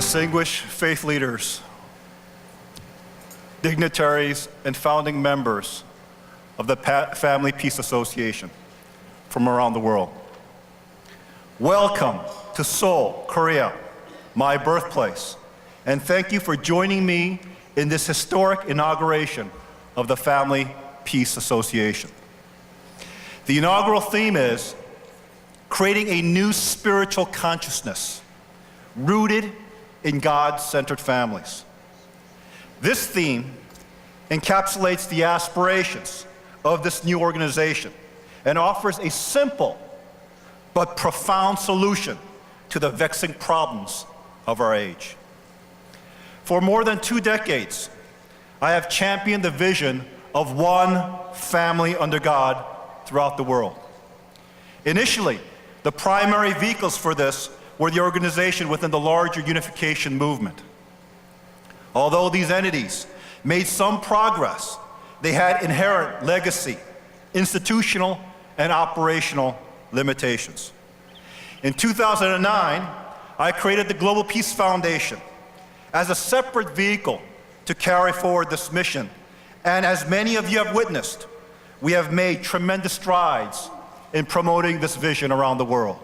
distinguished faith leaders, dignitaries, and founding members of the Family Peace Association from around the world. Welcome to Seoul, Korea, my birthplace, and thank you for joining me in this historic inauguration of the Family Peace Association. The inaugural theme is creating a new spiritual consciousness rooted in God-centered families. This theme encapsulates the aspirations of this new organization and offers a simple but profound solution to the vexing problems of our age. For more than 2 decades, I have championed the vision of one family under God throughout the world. Initially, the primary vehicles for this were the organization within the larger unification movement. Although these entities made some progress, they had inherent legacy, institutional, and operational limitations. In 2009, I created the Global Peace Foundation as a separate vehicle to carry forward this mission. And as many of you have witnessed, we have made tremendous strides in promoting this vision around the world.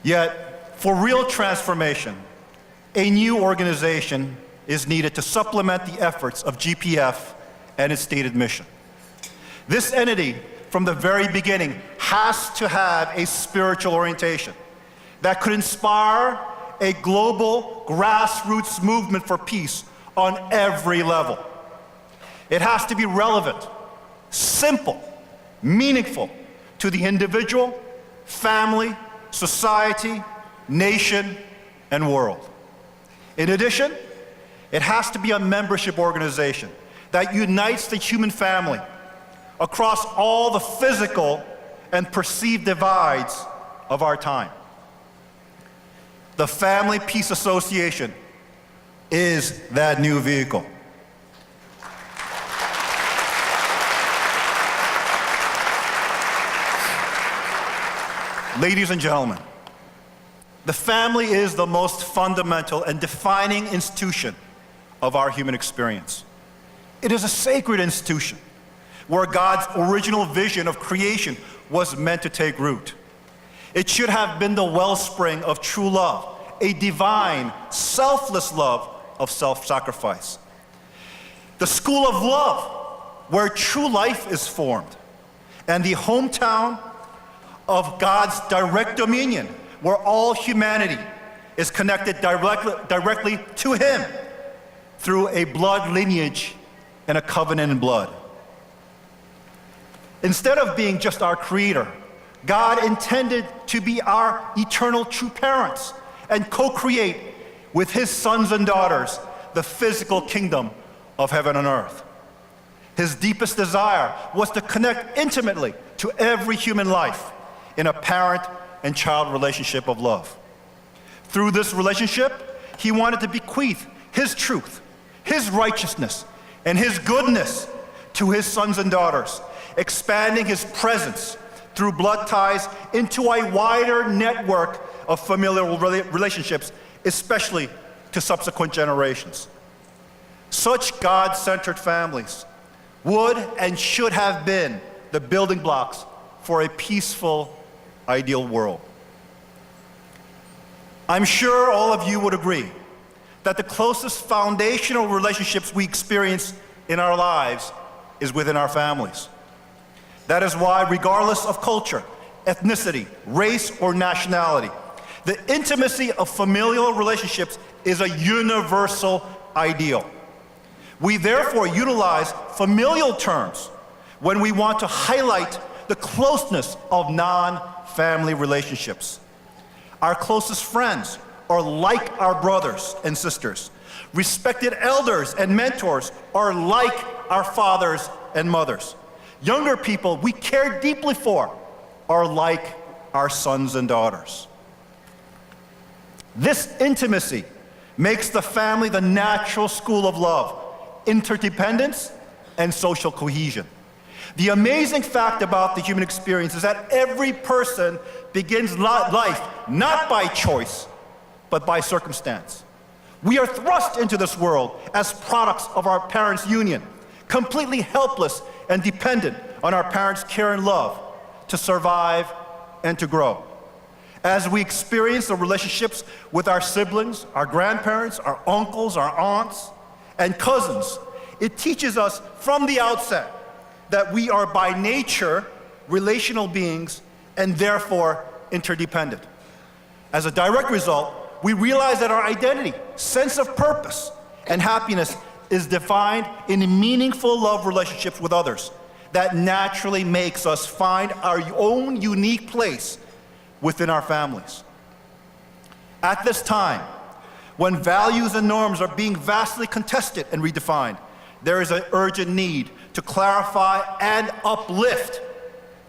Yet, for real transformation, a new organization is needed to supplement the efforts of GPF and its stated mission. This entity, from the very beginning, has to have a spiritual orientation that could inspire a global grassroots movement for peace on every level. It has to be relevant, simple, meaningful to the individual, family, society, nation, and world. In addition, it has to be a membership organization that unites the human family across all the physical and perceived divides of our time. The Family Peace Association is that new vehicle. Ladies and gentlemen, the family is the most fundamental and defining institution of our human experience. It is a sacred institution where God's original vision of creation was meant to take root. It should have been the wellspring of true love, a divine, selfless love of self-sacrifice. The school of love where true life is formed, and the hometown of God's direct dominion, where all humanity is connected directly to Him through a blood lineage and a covenant in blood. Instead of being just our creator, God intended to be our eternal true parents and co-create with His sons and daughters the physical kingdom of heaven and earth. His deepest desire was to connect intimately to every human life in a parent and child relationship of love. Through this relationship, He wanted to bequeath His truth, His righteousness, and His goodness to His sons and daughters, expanding His presence through blood ties into a wider network of familial relationships, especially to subsequent generations. Such God-centered families would and should have been the building blocks for a peaceful, ideal world. I'm sure all of you would agree that the closest foundational relationships we experience in our lives is within our families. That is why, regardless of culture, ethnicity, race, or nationality, the intimacy of familial relationships is a universal ideal. We therefore utilize familial terms when we want to highlight the closeness of non-family relationships. Our closest friends are like our brothers and sisters. Respected elders and mentors are like our fathers and mothers. Younger people we care deeply for are like our sons and daughters. This intimacy makes the family the natural school of love, interdependence, and social cohesion. The amazing fact about the human experience is that every person begins life not by choice, but by circumstance. We are thrust into this world as products of our parents' union, completely helpless and dependent on our parents' care and love to survive and to grow. As we experience the relationships with our siblings, our grandparents, our uncles, our aunts, and cousins, it teaches us from the outset that we are by nature relational beings and therefore interdependent. As a direct result, we realize that our identity, sense of purpose, and happiness is defined in meaningful love relationships with others that naturally makes us find our own unique place within our families. At this time, when values and norms are being vastly contested and redefined, there is an urgent need to clarify and uplift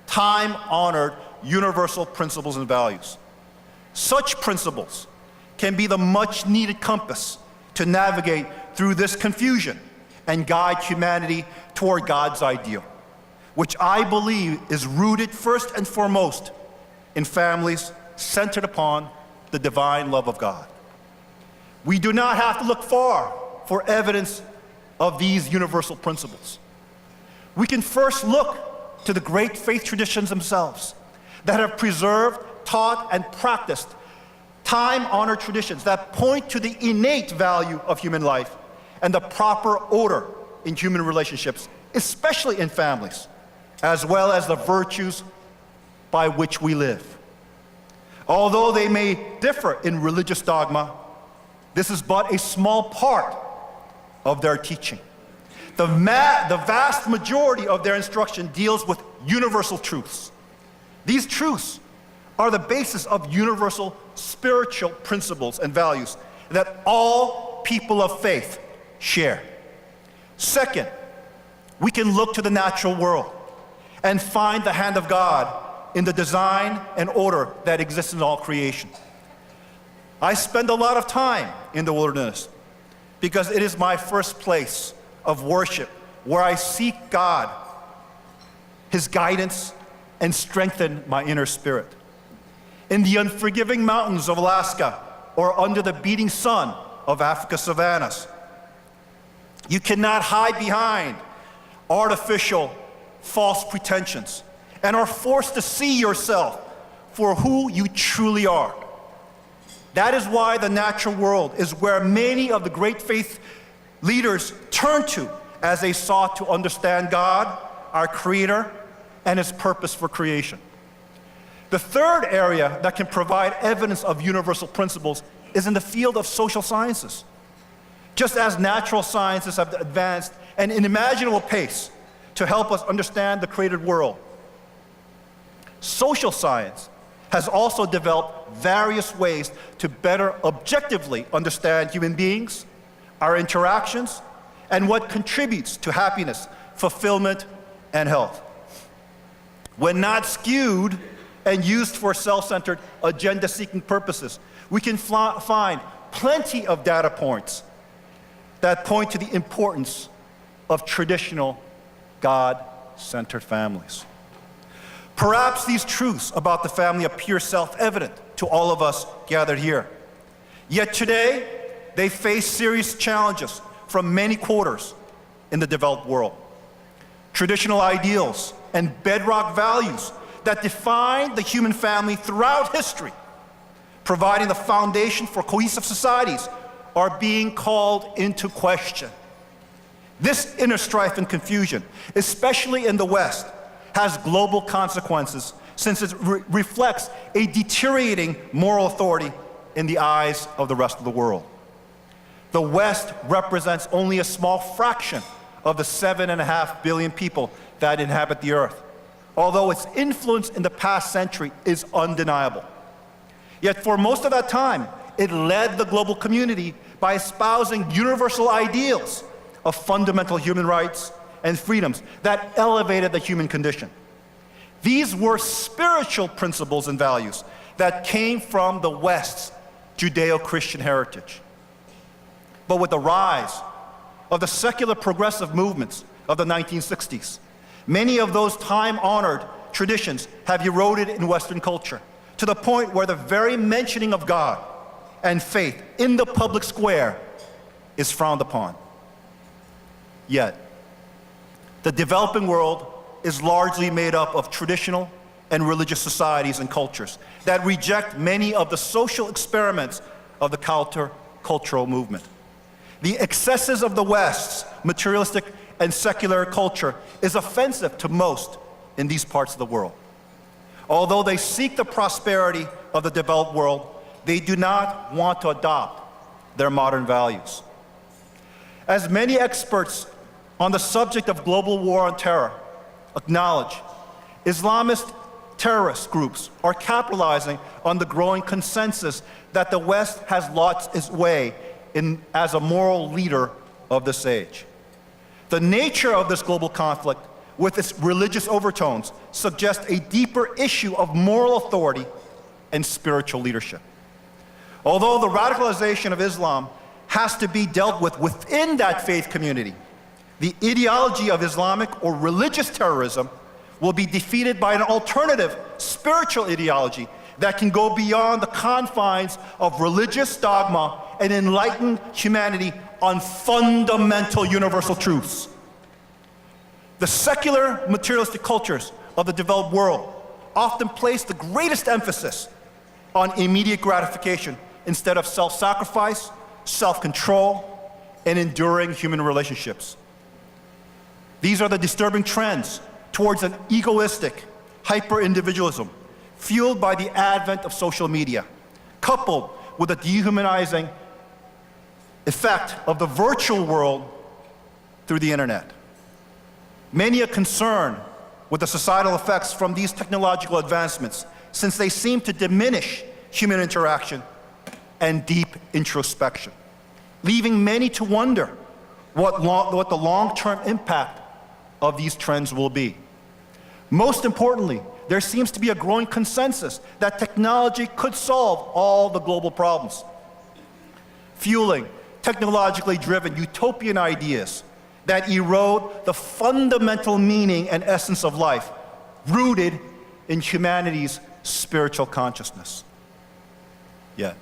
time-honored universal principles and values. Such principles can be the much-needed compass to navigate through this confusion and guide humanity toward God's ideal, which I believe is rooted first and foremost in families centered upon the divine love of God. We do not have to look far for evidence of these universal principles. We can first look to the great faith traditions themselves that have preserved, taught, and practiced time-honored traditions that point to the innate value of human life and the proper order in human relationships, especially in families, as well as the virtues by which we live. Although they may differ in religious dogma, this is but a small part of their teaching. The vast majority of their instruction deals with universal truths. These truths are the basis of universal spiritual principles and values that all people of faith share. Second, we can look to the natural world and find the hand of God in the design and order that exists in all creation. I spend a lot of time in the wilderness because it is my first place of worship where I seek God, His guidance, and strengthen my inner spirit. In the unforgiving mountains of Alaska or under the beating sun of Africa's savannas, you cannot hide behind artificial, false pretensions and are forced to see yourself for who you truly are. That is why the natural world is where many of the great faith leaders turn to as they sought to understand God, our Creator, and His purpose for creation. The third area that can provide evidence of universal principles is in the field of social sciences. Just as natural sciences have advanced at an unimaginable pace to help us understand the created world, social science has also developed various ways to better objectively understand human beings, our interactions, and what contributes to happiness, fulfillment, and health. When not skewed and used for self-centered, agenda-seeking purposes, we can find plenty of data points that point to the importance of traditional, God-centered families. Perhaps these truths about the family appear self-evident to all of us gathered here. Yet today, they face serious challenges from many quarters in the developed world. Traditional ideals and bedrock values that define the human family throughout history, providing the foundation for cohesive societies, are being called into question. This inner strife and confusion, especially in the West, has global consequences since it reflects a deteriorating moral authority in the eyes of the rest of the world. The West represents only a small fraction of the 7.5 billion people that inhabit the earth, although its influence in the past century is undeniable. Yet for most of that time, it led the global community by espousing universal ideals of fundamental human rights and freedoms that elevated the human condition. These were spiritual principles and values that came from the West's Judeo-Christian heritage. But with the rise of the secular progressive movements of the 1960s, many of those time-honored traditions have eroded in Western culture to the point where the very mentioning of God and faith in the public square is frowned upon. Yet, the developing world is largely made up of traditional and religious societies and cultures that reject many of the social experiments of the counter-cultural movement. The excesses of the West's materialistic and secular culture is offensive to most in these parts of the world. Although they seek the prosperity of the developed world, they do not want to adopt their modern values. As many experts on the subject of global war on terror acknowledge, Islamist terrorist groups are capitalizing on the growing consensus that the West has lost its way as a moral leader of this age. The nature of this global conflict, with its religious overtones, suggests a deeper issue of moral authority and spiritual leadership. Although the radicalization of Islam has to be dealt with within that faith community, the ideology of Islamic or religious terrorism will be defeated by an alternative spiritual ideology that can go beyond the confines of religious dogma and enlighten humanity on fundamental universal truths. The secular materialistic cultures of the developed world often place the greatest emphasis on immediate gratification instead of self-sacrifice, self-control, and enduring human relationships. These are the disturbing trends towards an egoistic hyper-individualism fueled by the advent of social media, coupled with the dehumanizing effect of the virtual world through the internet. Many are concerned with the societal effects from these technological advancements, since they seem to diminish human interaction and deep introspection, leaving many to wonder what the long-term impact of these trends will be. Most importantly, there seems to be a growing consensus that technology could solve all the global problems, fueling technologically driven utopian ideas that erode the fundamental meaning and essence of life, rooted in humanity's spiritual consciousness. Yet,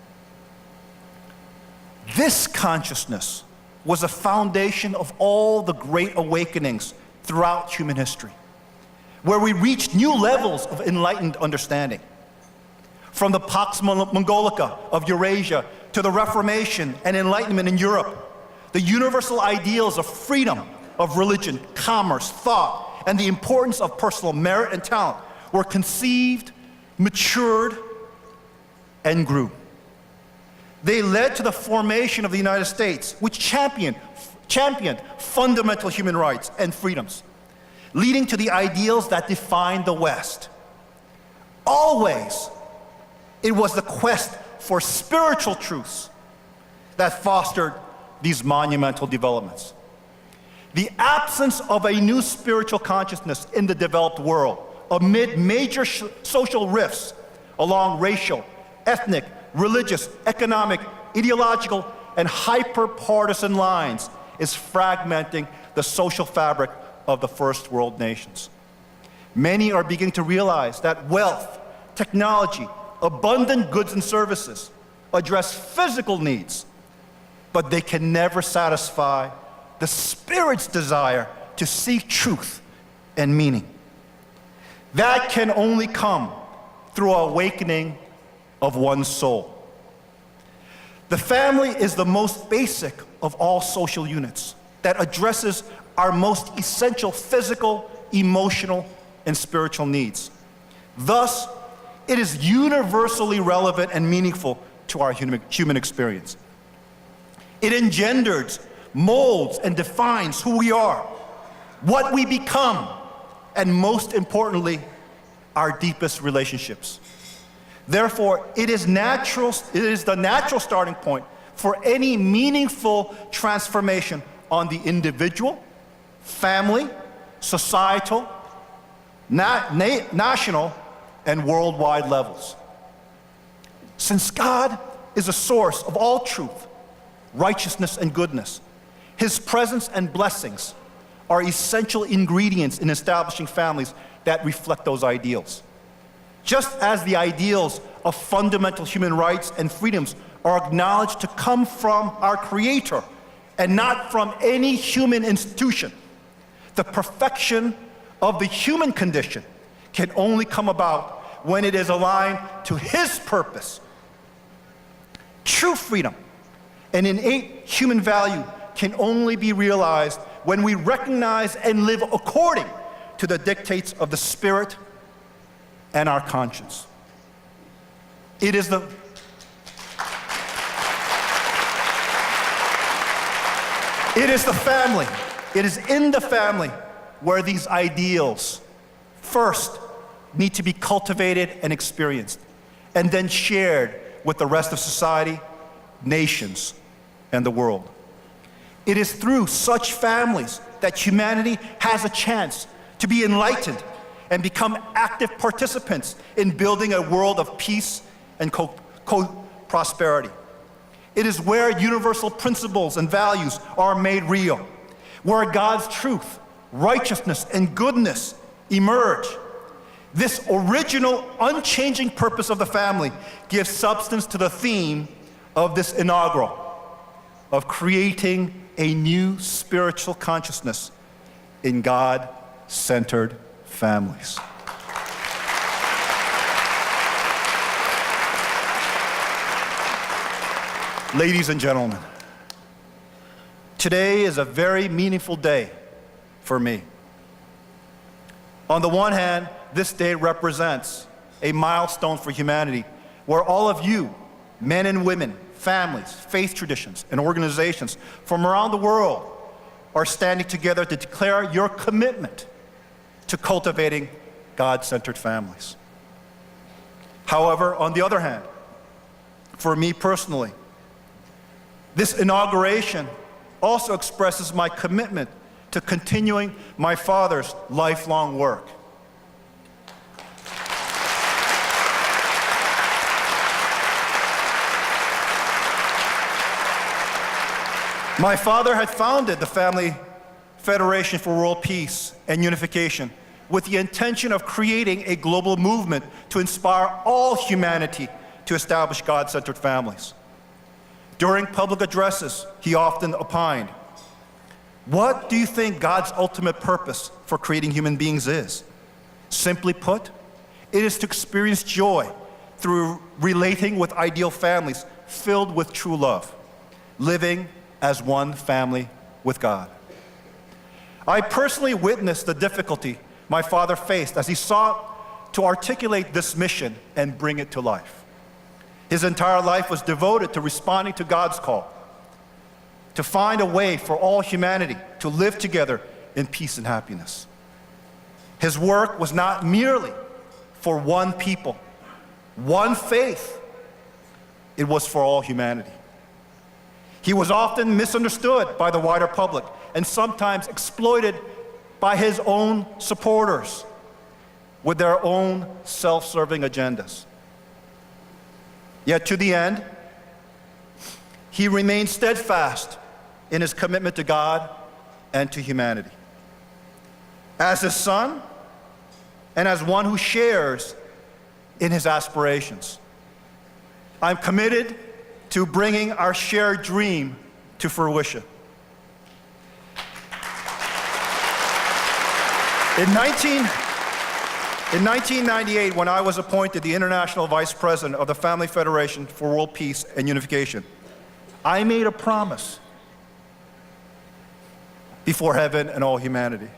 this consciousness was a foundation of all the great awakenings throughout human history, where we reached new levels of enlightened understanding. From the Pax Mongolica of Eurasia to the Reformation and Enlightenment in Europe, the universal ideals of freedom, of religion, commerce, thought, and the importance of personal merit and talent were conceived, matured, and grew. They led to the formation of the United States, which championed fundamental human rights and freedoms, leading to the ideals that defined the West. Always, it was the quest for spiritual truths that fostered these monumental developments. The absence of a new spiritual consciousness in the developed world, amid major social rifts along racial, ethnic, religious, economic, ideological, and hyper-partisan lines, is fragmenting the social fabric of the first world nations. Many are beginning to realize that wealth, technology, abundant goods and services address physical needs, but they can never satisfy the spirit's desire to seek truth and meaning. That can only come through awakening of one's soul. The family is the most basic of all social units that addresses our most essential physical, emotional, and spiritual needs. Thus, it is universally relevant and meaningful to our human experience. It engenders, molds, and defines who we are, what we become, and most importantly, our deepest relationships. Therefore, it is the natural starting point for any meaningful transformation on the individual, family, societal, national, and worldwide levels. Since God is a source of all truth, righteousness, and goodness, His presence and blessings are essential ingredients in establishing families that reflect those ideals. Just as the ideals of fundamental human rights and freedoms are acknowledged to come from our Creator and not from any human institution. The perfection of the human condition can only come about when it is aligned to His purpose. True freedom, an innate human value, can only be realized when we recognize and live according to the dictates of the Spirit and our conscience. It is the family, it is in the family where these ideals first need to be cultivated and experienced, and then shared with the rest of society, nations, and the world. It is through such families that humanity has a chance to be enlightened and become active participants in building a world of peace and prosperity. It is where universal principles and values are made real, where God's truth, righteousness, and goodness emerge. This original, unchanging purpose of the family gives substance to the theme of this inaugural, of creating a new spiritual consciousness in God-centered families. Ladies and gentlemen, today is a very meaningful day for me. On the one hand, this day represents a milestone for humanity where all of you, men and women, families, faith traditions, and organizations from around the world are standing together to declare your commitment to cultivating God-centered families. However, on the other hand, for me personally, this inauguration also expresses my commitment to continuing my father's lifelong work. My father had founded the Family Federation for World Peace and Unification with the intention of creating a global movement to inspire all humanity to establish God-centered families. During public addresses, he often opined, "What do you think God's ultimate purpose for creating human beings is? Simply put, it is to experience joy through relating with ideal families filled with true love, living as one family with God." I personally witnessed the difficulty my father faced as he sought to articulate this mission and bring it to life. His entire life was devoted to responding to God's call, to find a way for all humanity to live together in peace and happiness. His work was not merely for one people, one faith. It was for all humanity. He was often misunderstood by the wider public and sometimes exploited by his own supporters with their own self-serving agendas. Yet to the end, he remained steadfast in his commitment to God and to humanity. As his son and as one who shares in his aspirations, I'm committed to bringing our shared dream to fruition. In 1998, when I was appointed the International Vice President of the Family Federation for World Peace and Unification, I made a promise before heaven and all humanity.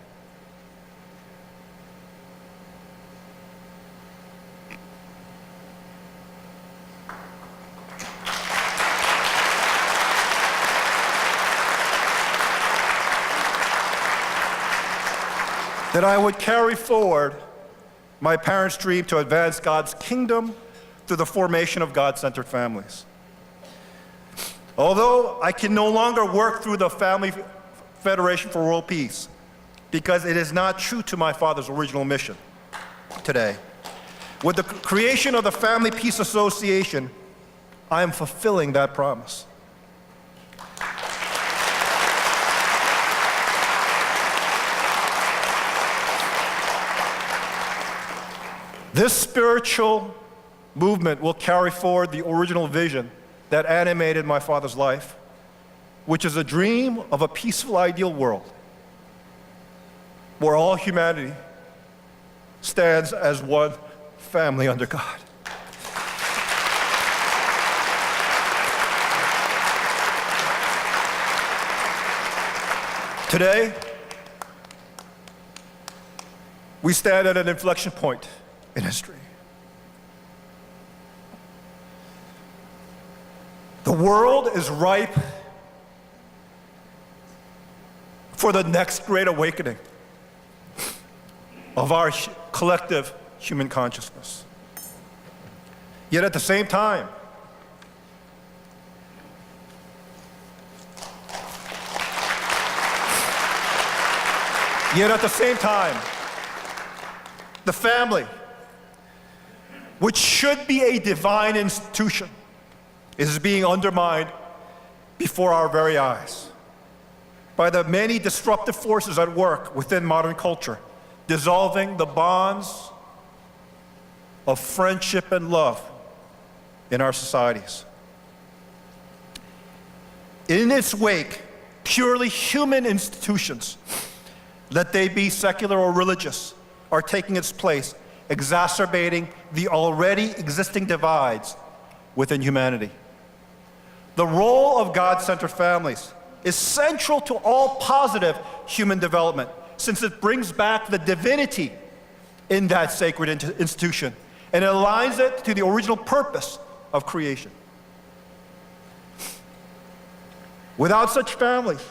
That I would carry forward my parents' dream to advance God's kingdom through the formation of God-centered families. Although I can no longer work through the Family Federation for World Peace because it is not true to my father's original mission today, with the creation of the Family Peace Association, I am fulfilling that promise. This spiritual movement will carry forward the original vision that animated my father's life, which is a dream of a peaceful, ideal world where all humanity stands as one family under God. Today, we stand at an inflection point in history. The world is ripe for the next great awakening of our collective human consciousness. Yet at the same time, the family, which should be a divine institution, is being undermined before our very eyes by the many disruptive forces at work within modern culture, dissolving the bonds of friendship and love in our societies. In its wake, purely human institutions, let they be secular or religious, are taking its place, exacerbating the already existing divides within humanity. The role of God-centered families is central to all positive human development, since it brings back the divinity in that sacred institution and aligns it to the original purpose of creation. Without such families,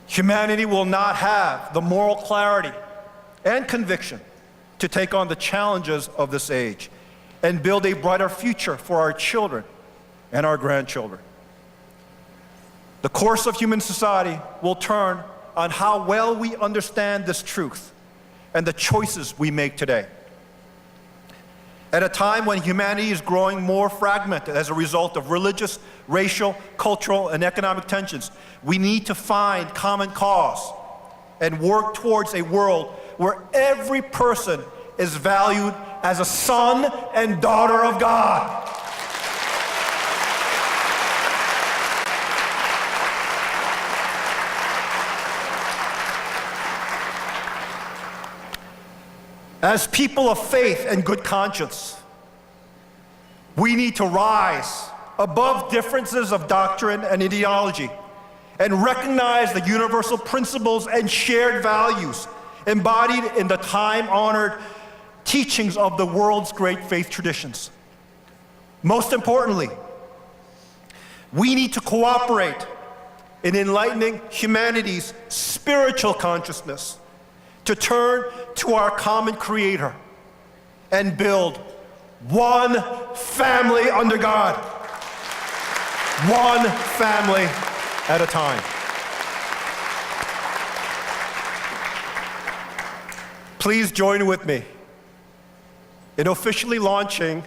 humanity will not have the moral clarity and conviction to take on the challenges of this age and build a brighter future for our children and our grandchildren. The course of human society will turn on how well we understand this truth and the choices we make today. At a time when humanity is growing more fragmented as a result of religious, racial, cultural, and economic tensions, we need to find common cause and work towards a world where every person is valued as a son and daughter of God. As people of faith and good conscience, we need to rise above differences of doctrine and ideology and recognize the universal principles and shared values embodied in the time-honored teachings of the world's great faith traditions. Most importantly, we need to cooperate in enlightening humanity's spiritual consciousness to turn to our common Creator and build one family under God, one family at a time. Please join with me in officially launching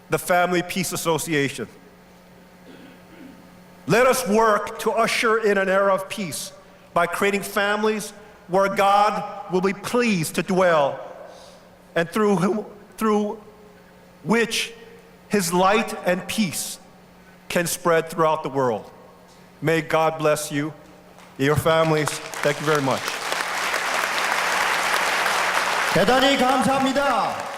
the Family Peace Association. Let us work to usher in an era of peace by creating families where God will be pleased to dwell and through which His light and peace can spread throughout the world. May God bless you, your families. Thank you very much. 대단히 감사합니다.